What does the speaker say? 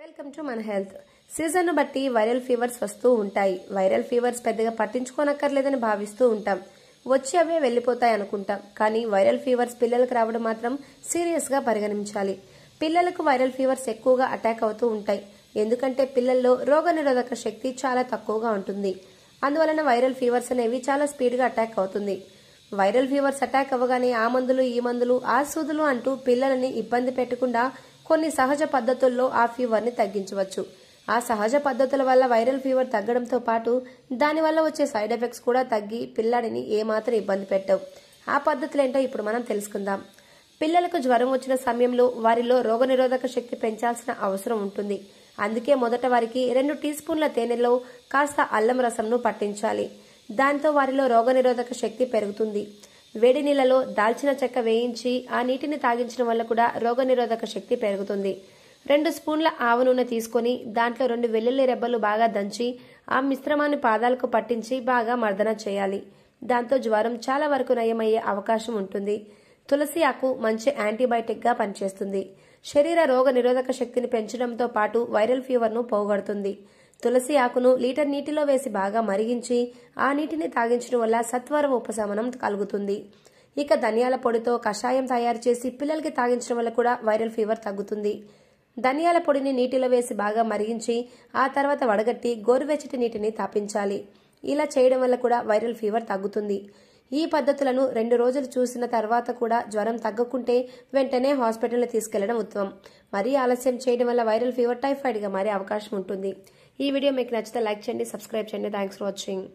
Welcome to మన health. Season బట్టి viral fevers వస్తూ ఉంటాయి. వైరల్ ఫీవర్స్ పెద్దగా పట్టించుకోనక్కర్లేదని భావిస్తూ ఉంటాం. వచ్చి అవే వెళ్లిపోతాయి అనుకుంటాం. కానీ వైరల్ ఫీవర్స్ పిల్లలకు రావడం మాత్రం సీరియస్ గా పరిగణించాలి. పిల్లలకు వైరల్ ఫీవర్స్ ఎక్కువగా అటాక్ అవుతూ ఉంటాయి. ఎందుకంటే పిల్లల్లో రోగనిరోధక శక్తి చాలా తక్కువగా ఉంటుంది. అందువలన వైరల్ ఫీవర్స్ అనేవి చాలా స్పీడ్ గా అటాక్ అవుతుంది. వైరల్ ఫీవర్స్ అటాక్ అవ్వగానే ఆ మందులు ఈ మందులు ఆ సూదులు అంటూ పిల్లలని ఇబ్బంది పెట్టకుండా కొన్ని సహజ పద్ధతుల్లో ఆ ఫీవర్ ని తగ్గించవచ్చు. ఆ సహజ పద్ధతుల వల్ల వైరల్ ఫీవర్ తగ్గడంతో పాటు దానివల్ల వచ్చే సైడ్ ఎఫెక్ట్స్ కూడా తగ్గి పిల్లాడిని ఏమాత్రం ఇబ్బంది పెట్టవు. ఆ పద్ధతులేంటో ఇప్పుడు మనం తెలుసుకుందాం. పిల్లలకు జ్వరం వచ్చిన సమయంలో వారిలో రోగనిరోధక శక్తి పెంచాల్సిన అవసరం ఉంటుంది. అందుకే మొదట వారికి 2 టీ స్పూన్ల తేనెలో కాస్త అల్లం రసంను పట్టించాలి. దాంతో వారిలో రోగనిరోధక శక్తి పెరుగుతుంది. వేడి నీళ్లలో దాల్చిన చెక్క వేయించి ఆ నీటిని తాగించడం వల్ల కూడా రోగనిరోధక శక్తి పెరుగుతుంది. 2 స్పూన్ల ఆవ నూనె తీసుకుని దాంట్లో 2 వెల్లుల్లి రెబ్బలు బాగా దంచి ఆ మిశ్రమాన్ని పాదాలకు పట్టించి బాగా మర్దన చేయాలి. దాంతో జ్వరం చాలా వరకు నయమయ్యే అవకాశం ఉంటుంది. తులసి ఆకు మంచి యాంటీబయాటిక్ గా పనిచేస్తుంది. శరీర రోగ నిరోధక శక్తిని పెంచడంతో పాటు వైరల్ ఫీవర్ ను పోగొడుతుంది. తులసి ఆకును లీటర్ నీటిలో వేసి బాగా మరిగించి ఆ నీటిని తాగించడం వల్ల సత్వరం ఉపశమనం కలుగుతుంది. ఇక ధనియాల పొడితో కషాయం తయారు చేసి పిల్లలకి తాగించడం వల్ల కూడా వైరల్ ఫీవర్ తగ్గుతుంది. ధనియాల పొడిని నీటిలో వేసి బాగా మరిగించి ఆ తర్వాత వడగట్టి గోరువెచ్చటి నీటిని తాపించాలి. ఇలా చేయడం వల్ల కూడా వైరల్ ఫీవర్ తగ్గుతుంది. ఈ పద్ధతులను 2 రోజులు చూసిన తర్వాత కూడా జ్వరం తగ్గకుంటే వెంటనే హాస్పిటల్ తీసుకెళ్లడం ఉత్తమం. మరీ ఆలస్యం చేయడం వల్ల వైరల్ ఫీవర్ టైఫాయిడ్ గా మారే అవకాశం ఉంటుంది. ఈ వీడియో మీకు నచ్చితే లైక్ చేయండి, సబ్స్క్రైబ్ చేయండి. Thanks for watching.